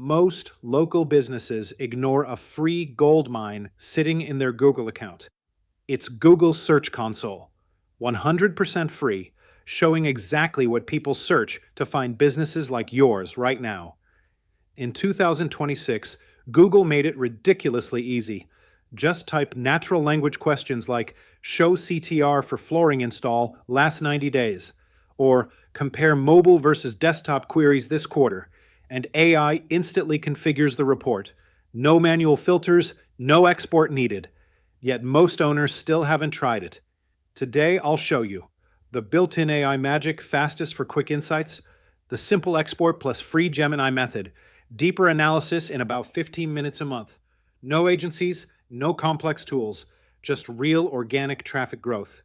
Most local businesses ignore a free goldmine sitting in their Google account. It's Google's Search Console, 100% free, showing exactly what people search to find businesses like yours right now. In 2026, Google made it ridiculously easy. Just type natural language questions like show CTR for flooring install last 90 days, or compare mobile versus desktop queries this quarter, and AI instantly configures the report. No manual filters, no export needed. Yet most owners still haven't tried it. Today I'll show you the built-in AI magic fastest for quick insights, the simple export plus free Gemini method, deeper analysis in about 15 minutes a month. No agencies, no complex tools, just real organic traffic growth.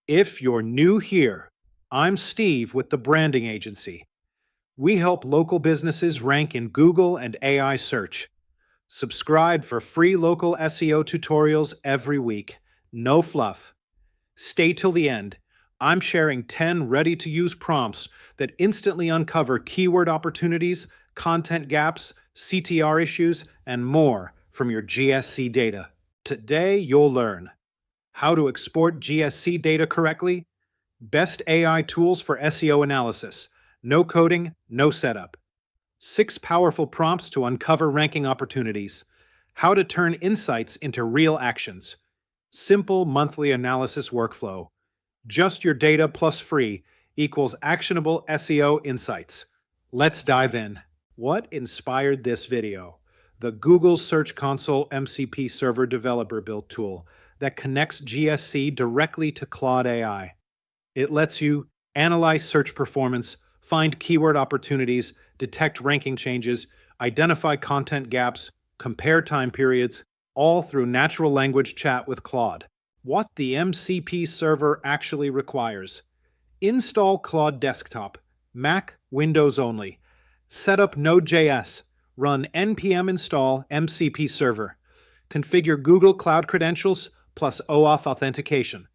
If you're new here, I'm Steve with the Branding Agency. We help local businesses rank in Google and AI search. Subscribe for free local SEO tutorials every week. No fluff. Stay till the end. I'm sharing 10 ready-to-use prompts that instantly uncover keyword opportunities, content gaps, CTR issues, and more from your GSC data. Today, you'll learn how to export GSC data correctly, best AI tools for SEO analysis, no coding, no setup, 6 powerful prompts to uncover ranking opportunities, how to turn insights into real actions, simple monthly analysis workflow, just your data plus free equals actionable SEO insights. Let's dive in. What inspired this video? The Google Search Console MCP Server Developer Build tool that connects GSC directly to Claude AI. It lets you analyze search performance, find keyword opportunities, detect ranking changes, identify content gaps, compare time periods, all through natural language chat with Claude. What the MCP server actually requires: install Claude Desktop, Mac, Windows only. Set up Node.js. Run npm install MCP server. Configure Google Cloud credentials plus OAuth authentication.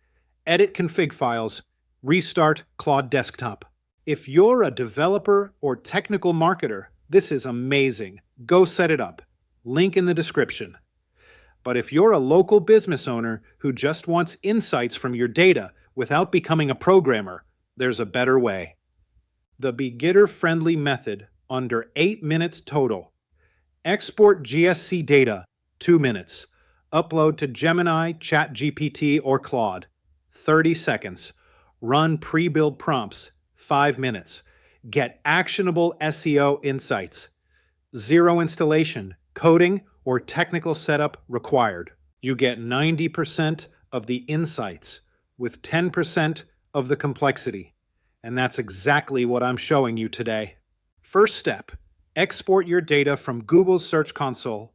Edit config files. Restart Claude Desktop. If you're a developer or technical marketer, this is amazing. Go set it up. Link in the description. But if you're a local business owner who just wants insights from your data without becoming a programmer, there's a better way. The beginner-friendly method, under 8 minutes total. Export GSC data, 2 minutes. Upload to Gemini, ChatGPT, or Claude, 30 seconds. Run pre-build prompts, 5 minutes. Get actionable SEO insights. 0 installation, coding, or technical setup required. You get 90% of the insights with 10% of the complexity. And that's exactly what I'm showing you today. First step, export your data from Google's Search Console.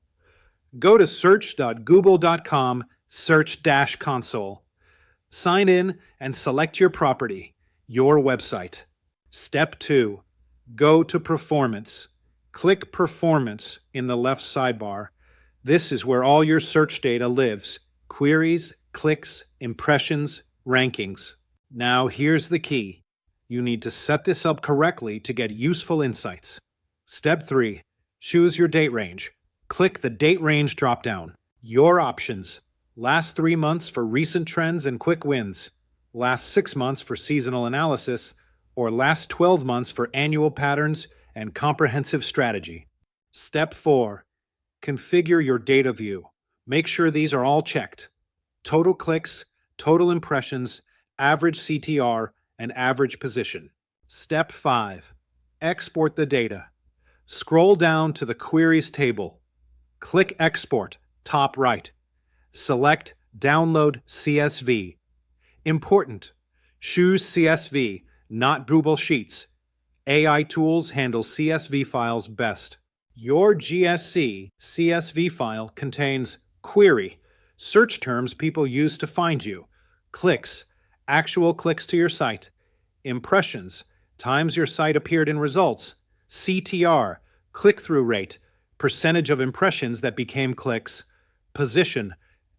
Go to search.google.com, search-console. Sign in and select your property, your website. Step 2, go to Performance. Click Performance in the left sidebar. This is where all your search data lives: queries, clicks, impressions, rankings. Now here's the key. You need to set this up correctly to get useful insights. Step 3, choose your date range. Click the Date Range dropdown. Your options: last 3 months for recent trends and quick wins, last 6 months for seasonal analysis, or last 12 months for annual patterns and comprehensive strategy. Step 4, configure your data view. Make sure these are all checked: total clicks, total impressions, average CTR, and average position. Step 5, export the data. Scroll down to the Queries table. Click Export, top right. Select Download CSV. Important: choose CSV, not Google Sheets. AI tools handle CSV files best. Your GSC CSV file contains query, search terms people use to find you; clicks, actual clicks to your site; impressions, times your site appeared in results; CTR, click-through rate, percentage of impressions that became clicks; position,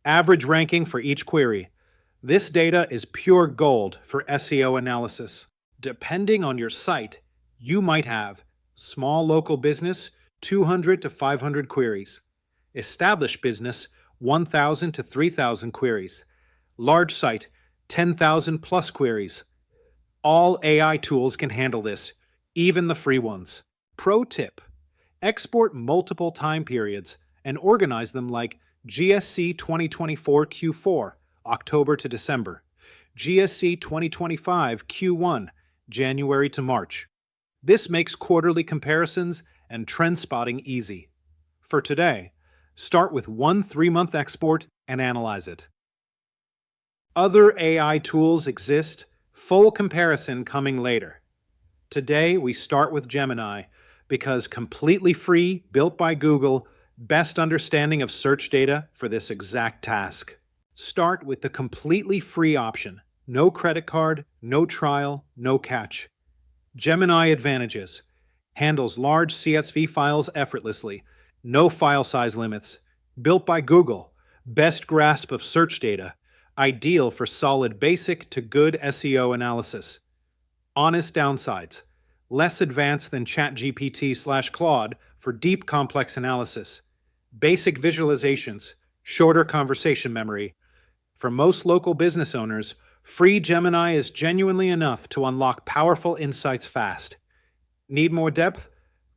average ranking for each query. This data is pure gold for SEO analysis. Depending on your site, you might have small local business 200 to 500 queries. Established business, 1,000 to 3,000 queries. Large site, 10,000 plus queries. All AI tools can handle this, even the free ones. Pro tip: export multiple time periods and organize them like GSC 2024 Q4, October to December, GSC 2025 Q1, January to March. This makes quarterly comparisons and trend spotting easy. For today, start with one 3-month export and analyze it. Other AI tools exist, full comparison coming later. Today, we start with Gemini because completely free, built by Google, best understanding of search data for this exact task. Start with the completely free option. No credit card, no trial, no catch. Gemini advantages: handles large CSV files effortlessly, no file size limits, built by Google, best grasp of search data, ideal for solid basic to good SEO analysis. Honest downsides: less advanced than ChatGPT/Claude for deep complex analysis. Basic visualizations, shorter conversation memory. For most local business owners, free Gemini is genuinely enough to unlock powerful insights fast. Need more depth?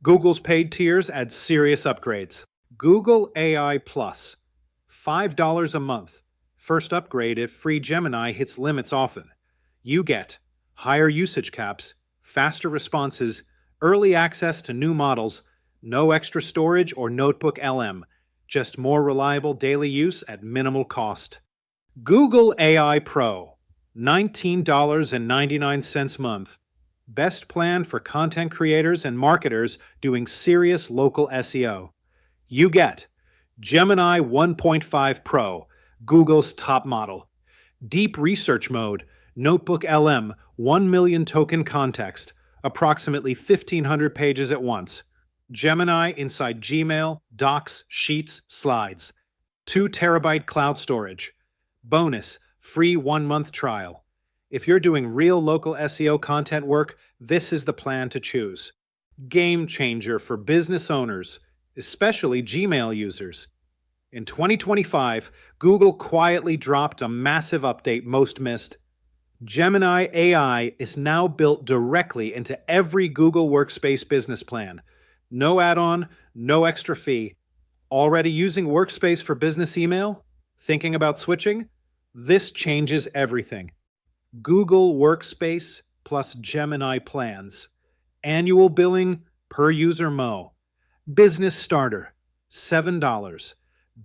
Google's paid tiers add serious upgrades. Google AI Plus, $5 a month. First upgrade if free Gemini hits limits often. You get higher usage caps, faster responses, early access to new models, no extra storage or notebook LM, just more reliable daily use at minimal cost. Google AI Pro, $19.99 a month. Best plan for content creators and marketers doing serious local SEO. You get Gemini 1.5 Pro, Google's top model. Deep research mode, notebook LM, 1 million token context, approximately 1,500 pages at once. Gemini inside Gmail, Docs, Sheets, Slides. 2 terabyte cloud storage. Bonus, free 1-month trial. If you're doing real local SEO content work, this is the plan to choose. Game changer for business owners, especially Gmail users. In 2025, Google quietly dropped a massive update most missed. Gemini AI is now built directly into every Google Workspace business plan. No add-on, no extra fee. Already using Workspace for business email? Thinking about switching? This changes everything. Google Workspace plus Gemini plans. Annual billing per user mo. Business starter, $7.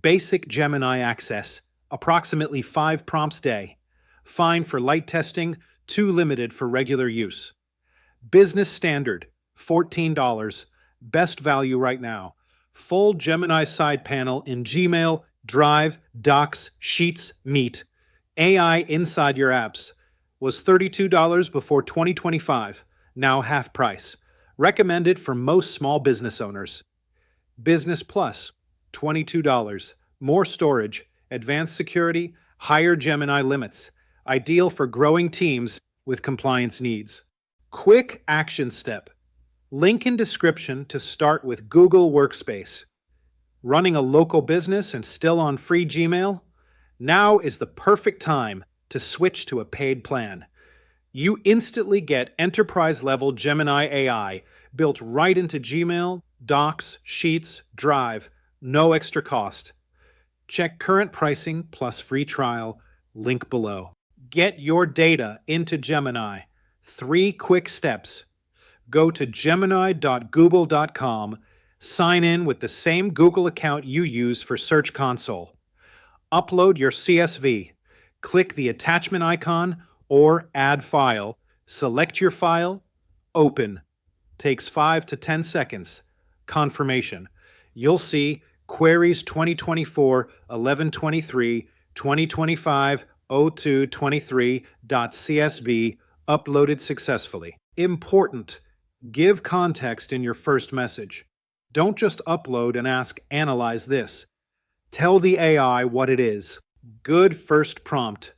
Basic Gemini access, approximately 5 prompts day. Fine for light testing, too limited for regular use. Business standard, $14. Best value right now. Full Gemini side panel in Gmail, Drive, Docs, Sheets, Meet. AI inside your apps. Was $32 before 2025, now half price. Recommended for most small business owners. Business Plus, $22. More storage, advanced security, higher Gemini limits. Ideal for growing teams with compliance needs. Quick action step. Link in description to start with Google Workspace. Running a local business and still on free Gmail? Now is the perfect time to switch to a paid plan. You instantly get enterprise-level Gemini AI built right into Gmail, Docs, Sheets, Drive, no extra cost. Check current pricing plus free trial, link below. Get your data into Gemini. 3 quick steps. Go to gemini.google.com, sign in with the same Google account you use for Search Console. Upload your CSV. Click the attachment icon or add file. Select your file. Open. Takes 5 to 10 seconds. Confirmation. You'll see queries 2024 1123 2025 0223.csv uploaded successfully. Important. Give context in your first message. Don't just upload and ask, "Analyze this." Tell the AI what it is. Good first prompt.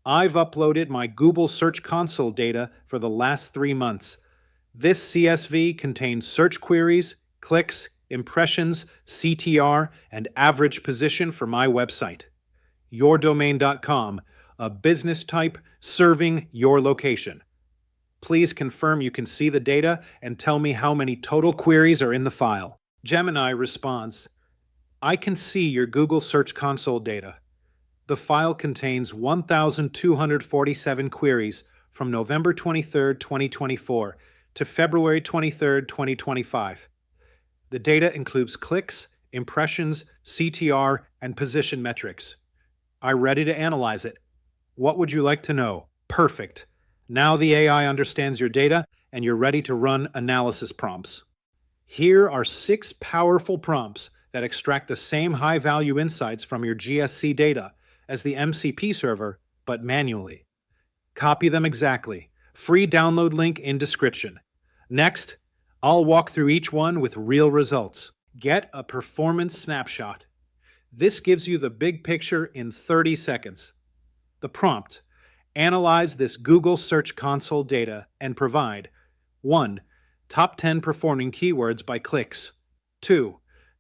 I've uploaded my Google Search Console data for the last 3 months. This CSV contains search queries, clicks, impressions, CTR, and average position for my website. Yourdomain.com, a business type serving your location. Please confirm you can see the data and tell me how many total queries are in the file. Gemini responds, I can see your Google Search Console data. The file contains 1,247 queries from November 23, 2024 to February 23, 2025. The data includes clicks, impressions, CTR, and position metrics. I'm ready to analyze it. What would you like to know? Perfect. Now the AI understands your data and you're ready to run analysis prompts. Here are 6 powerful prompts that extract the same high-value insights from your GSC data as the MCP server, but manually. Copy them exactly. Free download link in description. Next, I'll walk through each one with real results. Get a performance snapshot. This gives you the big picture in 30 seconds. The prompt: analyze this Google Search Console data and provide 1. Top 10 performing keywords by clicks. 2.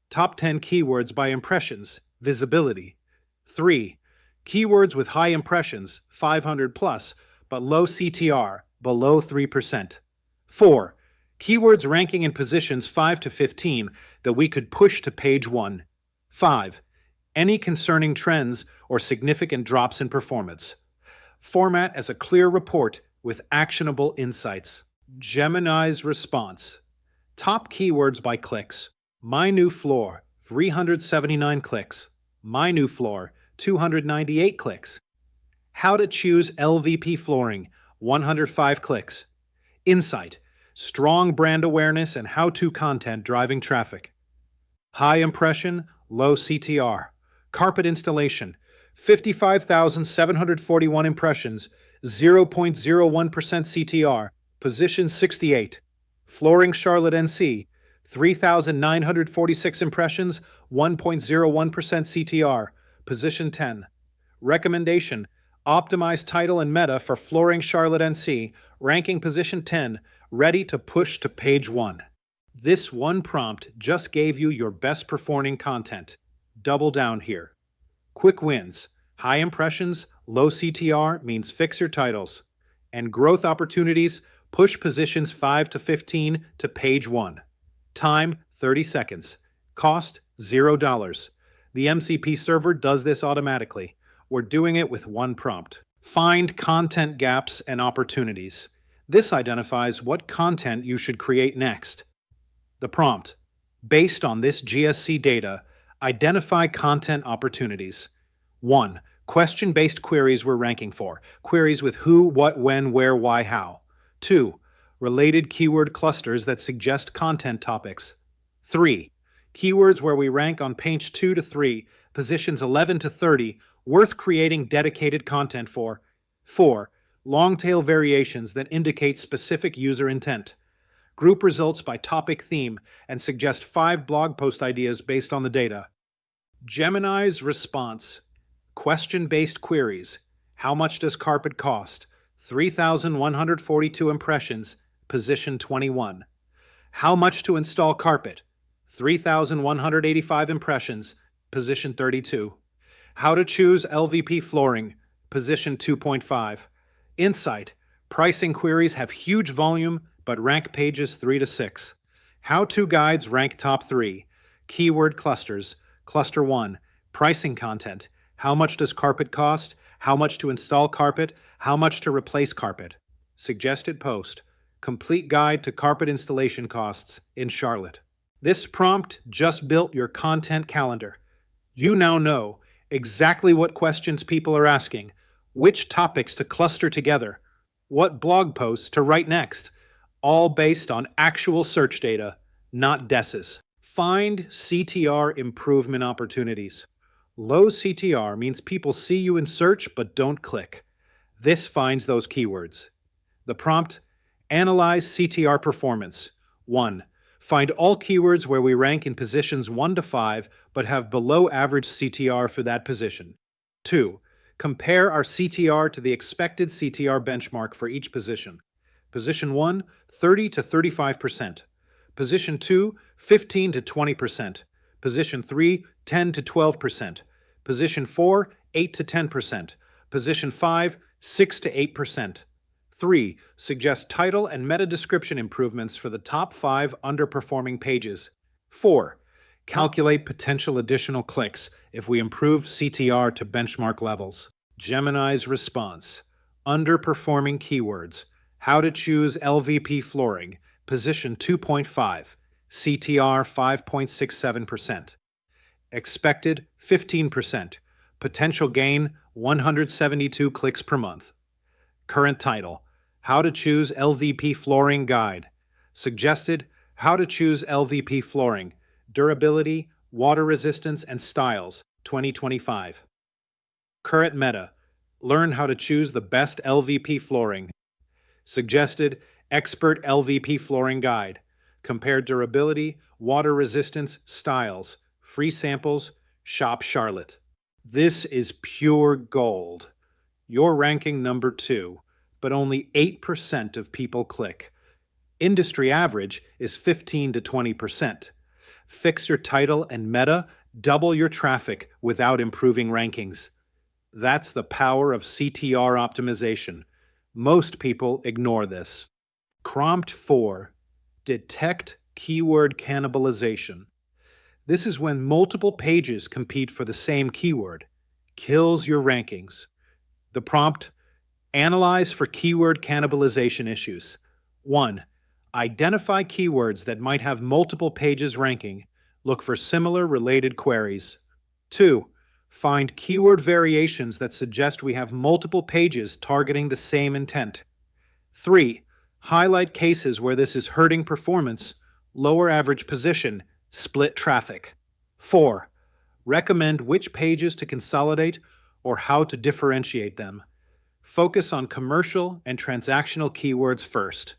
Top 10 keywords by impressions, visibility. 3. Keywords with high impressions, 500 plus, but low CTR, below 3%. 4. Keywords ranking in positions 5 to 15 that we could push to page 1. 5. Any concerning trends or significant drops in performance. Format as a clear report with actionable insights. Gemini's response: top keywords by clicks. My new floor, 379 clicks. My new floor, 298 clicks. How to choose LVP flooring, 105 clicks. Insight: strong brand awareness and how-to content driving traffic. High impression, low CTR. Carpet installation, 55,741 impressions, 0.01% CTR, position 68. Flooring Charlotte NC, 3,946 impressions, 1.01% CTR, position 10. Recommendation: optimize title and meta for Flooring Charlotte NC, ranking position 10, ready to push to page 1. This one prompt just gave you your best performing content. Double down here. Quick wins. High impressions, low CTR means fix your titles. And growth opportunities, push positions 5 to 15 to page 1. Time, 30 seconds. Cost, $0. The MCP server does this automatically. We're doing it with one prompt. Find content gaps and opportunities. This identifies what content you should create next. The prompt: based on this GSC data, identify content opportunities. 1. Question-based queries we're ranking for. Queries with who, what, when, where, why, how. 2. Related keyword clusters that suggest content topics. 3. Keywords where we rank on page 2 to 3, positions 11 to 30, worth creating dedicated content for. 4. Long-tail variations that indicate specific user intent. Group results by topic theme and suggest 5 blog post ideas based on the data. Gemini's response: question-based queries. How much does carpet cost? 3,142 impressions, position 21. How much to install carpet? 3,185 impressions, position 32. How to choose LVP flooring, position 2.5. Insight: pricing queries have huge volume but rank pages 3 to 6. How-to guides rank top 3. Keyword clusters. Cluster 1. Pricing content. How much does carpet cost? How much to install carpet? How much to replace carpet? Suggested post: complete guide to carpet installation costs in Charlotte. This prompt just built your content calendar. You now know exactly what questions people are asking, which topics to cluster together, what blog posts to write next, all based on actual search data, not guesses. Find CTR improvement opportunities. Low CTR means people see you in search but don't click. This finds those keywords. The prompt: analyze CTR performance. 1. Find all keywords where we rank in positions 1 to 5 but have below average CTR for that position. 2. Compare our CTR to the expected CTR benchmark for each position. Position 1, 30 to 35%. Position 2, 15 to 20%. Position 3, 10 to 12%. Position 4, 8 to 10%. Position 5, 6 to 8%. 3. Suggest title and meta description improvements for the top 5 underperforming pages. 4. Calculate potential additional clicks if we improve CTR to benchmark levels. Gemini's response. Underperforming keywords. How to choose LVP flooring. Position 2.5. CTR 5.67%. Expected 15%. Potential gain 172 clicks per month. Current title. How to choose LVP flooring guide. Suggested How to choose LVP flooring. Durability, water resistance, and styles 2025. Current meta. Learn how to choose the best LVP flooring. Suggested Expert LVP flooring guide. Compare durability, water resistance, styles. Free samples. Shop Charlotte. This is pure gold. You're ranking number 2, but only 8% of people click. Industry average is 15 to 20%. Fix your title and meta, double your traffic without improving rankings. That's the power of CTR optimization. Most people ignore this. Prompt 4. Detect keyword cannibalization. This is when multiple pages compete for the same keyword. Kills your rankings. The prompt: analyze for keyword cannibalization issues. 1. Identify keywords that might have multiple pages ranking. Look for similar related queries. 2. Find keyword variations that suggest we have multiple pages targeting the same intent. 3. Highlight cases where this is hurting performance, lower average position, split traffic. 4. Recommend which pages to consolidate or how to differentiate them. Focus on commercial and transactional keywords first.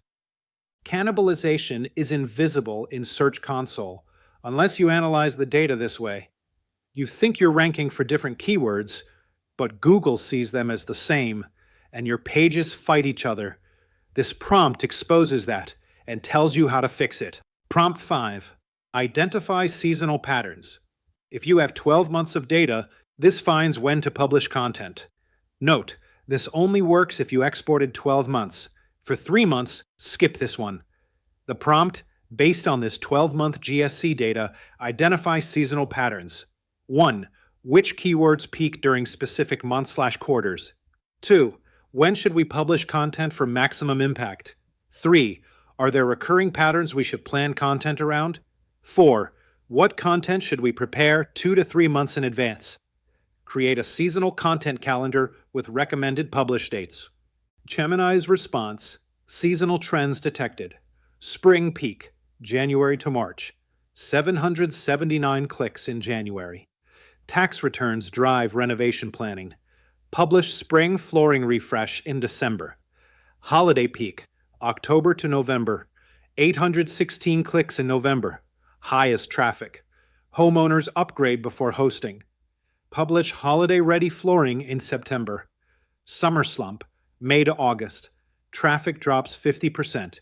Cannibalization is invisible in Search Console unless you analyze the data this way. You think you're ranking for different keywords, but Google sees them as the same, and your pages fight each other. This prompt exposes that and tells you how to fix it. Prompt 5. Identify seasonal patterns. If you have 12 months of data, this finds when to publish content. Note, this only works if you exported 12 months. For 3 months, skip this one. The prompt, based on this 12-month GSC data, identifies seasonal patterns. 1. Which keywords peak during specific months/quarters? 2. When should we publish content for maximum impact? 3. Are there recurring patterns we should plan content around? 4. What content should we prepare 2 to 3 months in advance? Create a seasonal content calendar with recommended publish dates. Gemini's response: seasonal trends detected. Spring peak, January to March. 779 clicks in January. Tax returns drive renovation planning. Publish spring flooring refresh in December. Holiday peak, October to November. 816 clicks in November. Highest traffic. Homeowners upgrade before hosting. Publish holiday-ready flooring in September. Summer slump, May to August. Traffic drops 50%.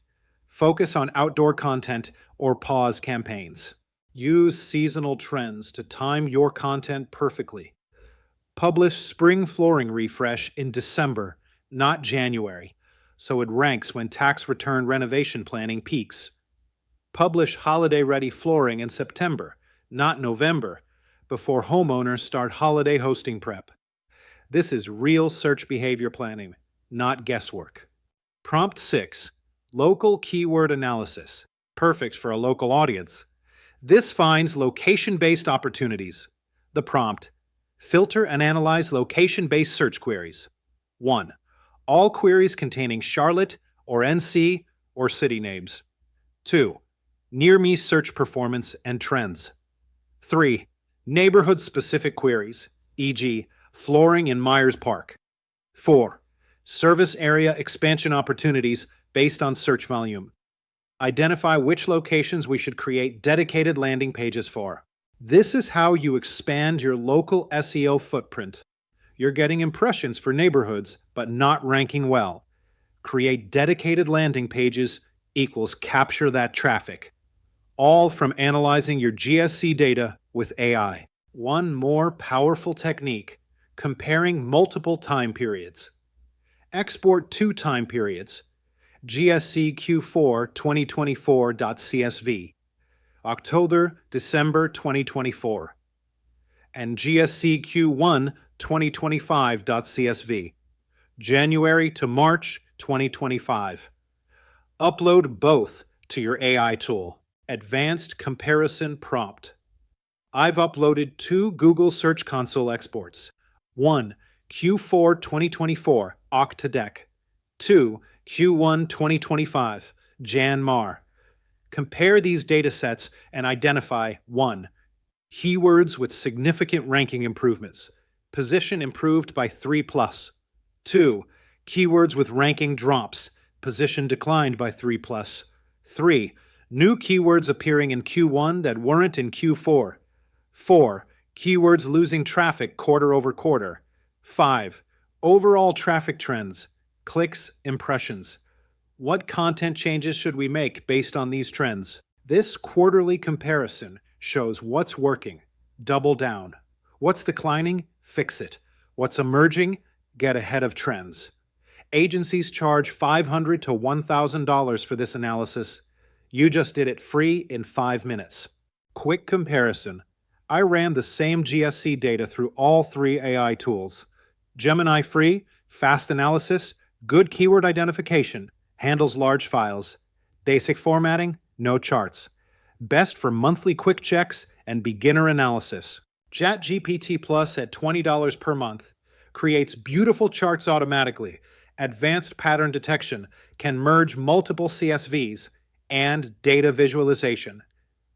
Focus on outdoor content or pause campaigns. Use seasonal trends to time your content perfectly. Publish spring flooring refresh in December, not January, so it ranks when tax return renovation planning peaks. Publish holiday-ready flooring in September, not November, before homeowners start holiday hosting prep. This is real search behavior planning, not guesswork. Prompt 6. Local keyword analysis. Perfect for a local audience. This finds location-based opportunities. The prompt: filter and analyze location-based search queries. 1. All queries containing Charlotte or NC or city names. 2. Near me search performance and trends. 3. Neighborhood-specific queries, e.g., flooring in Myers Park. 4. Service area expansion opportunities based on search volume. Identify which locations we should create dedicated landing pages for. This is how you expand your local SEO footprint. You're getting impressions for neighborhoods, but not ranking well. Create dedicated landing pages equals capture that traffic. all from analyzing your GSC data with AI. One more powerful technique: comparing multiple time periods. Export two time periods: GSC Q4 2024.csv, October December 2024, and GSC Q1 2025.csv, January to March 2025. Upload both to your AI tool. Advanced Comparison Prompt. I've uploaded two Google Search Console exports. One, Q4 2024, Octadec. Two, Q1 2025, Jan-Mar. Compare these datasets and identify 1. Keywords with significant ranking improvements. Position improved by 3+. 2. Keywords with ranking drops. Position declined by 3+. 3. New keywords appearing in Q1 that weren't in Q4. 4. Keywords losing traffic quarter over quarter. 5. Overall traffic trends. Clicks, impressions. What content changes should we make based on these trends? This quarterly comparison shows what's working. Double down. What's declining? Fix it. What's emerging? Get ahead of trends. Agencies charge $500 to $1,000 for this analysis. You just did it free in 5 minutes. Quick comparison. I ran the same GSC data through all 3 AI tools. Gemini free, fast analysis, good keyword identification, handles large files. Basic formatting, no charts. Best for monthly quick checks and beginner analysis. ChatGPT Plus at $20 per month creates beautiful charts automatically. Advanced pattern detection can merge multiple CSVs and data visualization,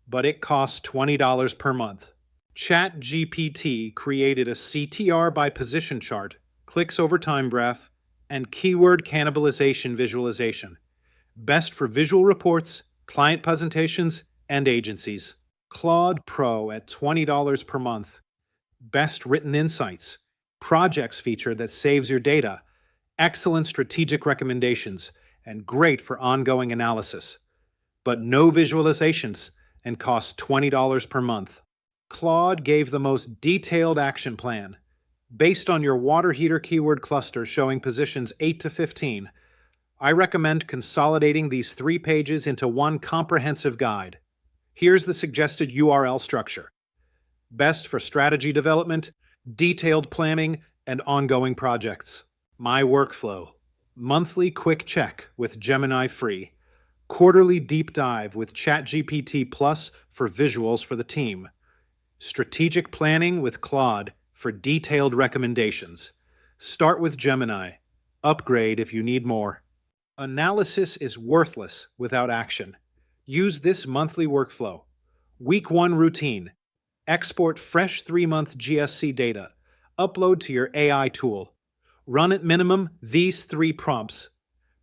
but it costs $20 per month. ChatGPT created a CTR by position chart, clicks over time graph, and keyword cannibalization visualization. Best for visual reports, client presentations, and agencies. Claude Pro at $20 per month. Best written insights, projects feature that saves your data, excellent strategic recommendations, and great for ongoing analysis. But no visualizations and costs $20 per month. Claude gave the most detailed action plan. Based on your water heater keyword cluster showing positions 8 to 15, I recommend consolidating these 3 pages into one comprehensive guide. Here's the suggested URL structure. Best for strategy development, detailed planning, and ongoing projects. My workflow. Monthly quick check with Gemini free. Quarterly deep dive with ChatGPT Plus for visuals for the team. Strategic planning with Claude for detailed recommendations. Start with Gemini. Upgrade if you need more. Analysis is worthless without action. Use this monthly workflow. Week 1 routine. Export fresh 3-month GSC data. Upload to your AI tool. Run at minimum these 3 prompts.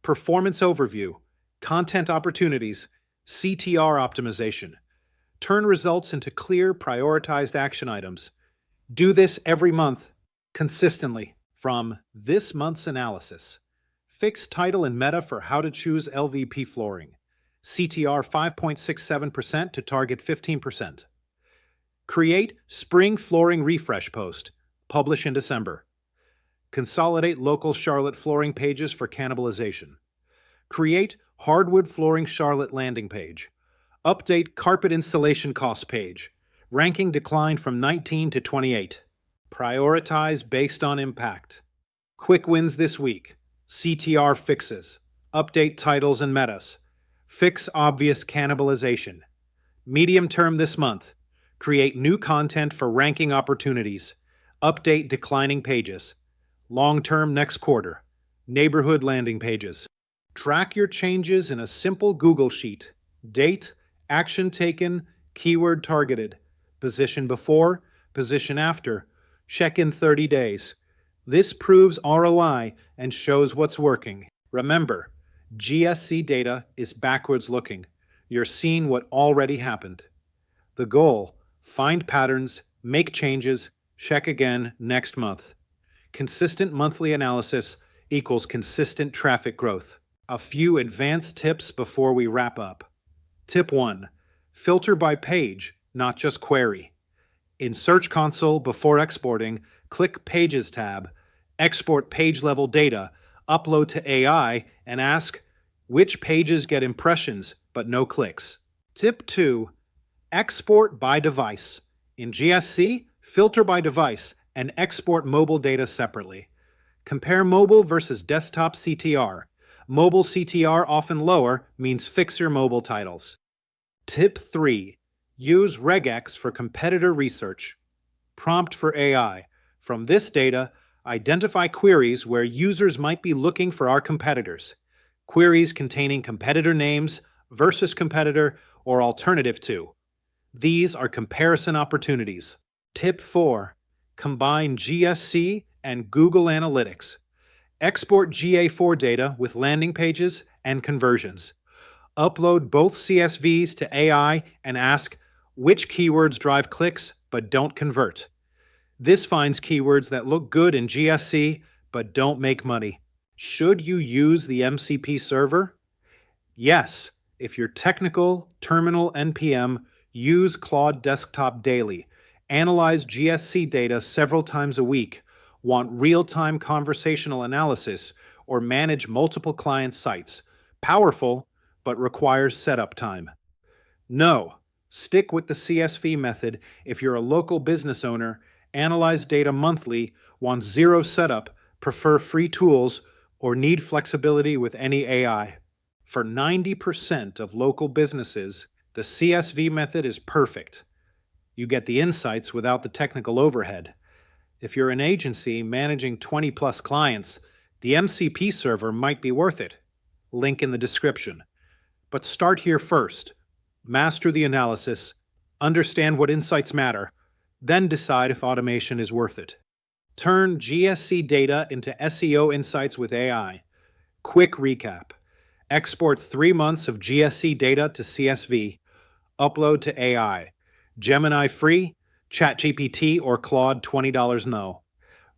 Performance overview. Content opportunities. CTR optimization. Turn results into clear, prioritized action items. Do this every month, consistently. From this month's analysis. Fix title and meta for how to choose LVP flooring. CTR 5.67% to target 15%. Create spring flooring refresh post. Publish in December. Consolidate local Charlotte flooring pages for cannibalization. Create hardwood flooring Charlotte landing page. Update carpet installation cost page. Ranking declined from 19 to 28. Prioritize based on impact. Quick wins this week. CTR fixes. Update titles and metas. Fix obvious cannibalization. Medium term this month. Create new content for ranking opportunities. Update declining pages. Long term next quarter. Neighborhood landing pages. Track your changes in a simple Google Sheet. Date, action taken, keyword targeted. Position before, position after. Check in 30 days. This proves ROI and shows what's working. Remember, GSC data is backwards looking. You're seeing what already happened. The goal: find patterns, make changes, check again next month. Consistent monthly analysis equals consistent traffic growth. A few advanced tips before we wrap up. Tip 1. Filter by page, not just query. In Search Console, before exporting, click Pages tab, export page-level data, upload to AI, and ask, which pages get impressions but no clicks? Tip 2. Export by device. In GSC, filter by device and export mobile data separately. Compare mobile versus desktop CTR. Mobile CTR, often lower, means fix your mobile titles. Tip 3. Use regex for competitor research. Prompt for AI. From this data, identify queries where users might be looking for our competitors. Queries containing competitor names, versus competitor, or alternative to. These are comparison opportunities. Tip 4. Combine GSC and Google Analytics. Export GA4 data with landing pages and conversions. Upload both CSVs to AI and ask which keywords drive clicks but don't convert. This finds keywords that look good in GSC but don't make money. Should you use the MCP server? Yes, if you're technical, terminal NPM, use Claude Desktop daily. Analyze GSC data several times a week. Want real-time conversational analysis or manage multiple client sites. Powerful, but requires setup time. No, stick with the CSV method if you're a local business owner, analyze data monthly, want zero setup, prefer free tools, or need flexibility with any AI. For 90% of local businesses, the CSV method is perfect. You get the insights without the technical overhead. If you're an agency managing 20 plus clients, the MCP server might be worth it. Link in the description. But start here first. Master the analysis, understand what insights matter, then decide if automation is worth it. Turn GSC data into SEO insights with AI. Quick recap. Export 3 months of GSC data to CSV. Upload to AI. Gemini free, ChatGPT or Claude $20 no.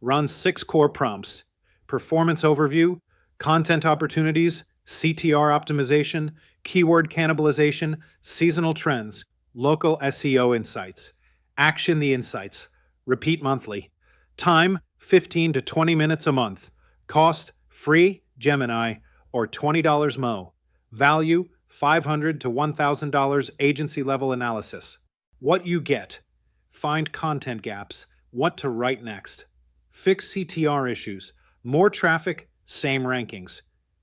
Run 6 core prompts. Performance overview, content opportunities, CTR optimization, keyword cannibalization, seasonal trends, local SEO insights. Action the insights. Repeat monthly. Time, 15 to 20 minutes a month. Cost, free, Gemini, or $20 Mo. Value, $500 to $1,000 agency-level analysis. What you get. Find content gaps. What to write next. Fix CTR issues. More traffic, same rankings.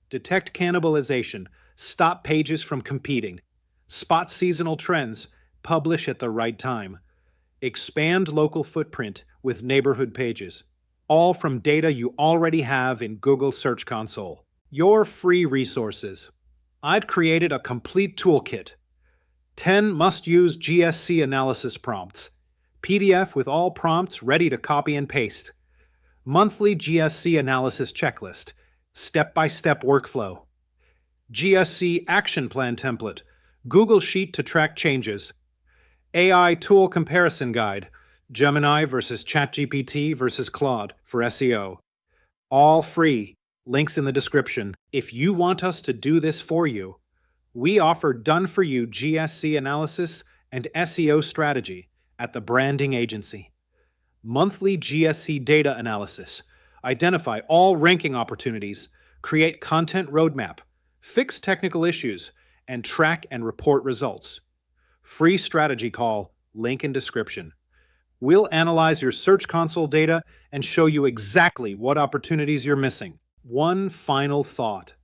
Detect cannibalization. Stop pages from competing. Spot seasonal trends. Publish at the right time. Expand local footprint with neighborhood pages. All from data you already have in Google Search Console. Your free resources. I've created a complete toolkit. 10 must-use GSC analysis prompts. PDF with all prompts ready to copy and paste. Monthly GSC analysis checklist. Step-by-step workflow. GSC action plan template. Google Sheet to track changes. AI tool comparison guide. Gemini versus ChatGPT versus Claude for SEO. All free. Links in the description. If you want us to do this for you, we offer done-for-you GSC analysis and SEO strategy at the branding agency. Monthly GSC data analysis. Identify all ranking opportunities, create content roadmap, fix technical issues, and track and report results. Free strategy call, link in description. We'll analyze your Search Console data and show you exactly what opportunities you're missing. One final thought.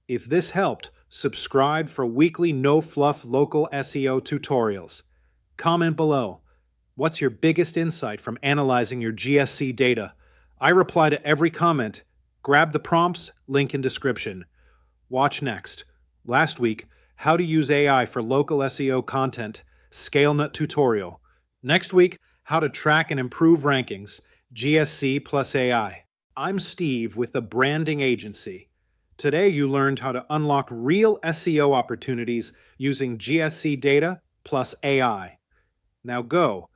If this helped, subscribe for weekly no-fluff local SEO tutorials. Comment below. What's your biggest insight from analyzing your GSC data? I reply to every comment. Grab the prompts, link in description. Watch next. Last week, how to use AI for local SEO content, ScaleNut tutorial. Next week, how to track and improve rankings, GSC plus AI. I'm Steve with the Branding Agency. Today you learned how to unlock real SEO opportunities using GSC data plus AI. Now go,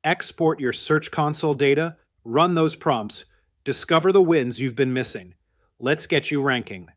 export your Search Console data, run those prompts, discover the wins you've been missing. Let's get you ranking.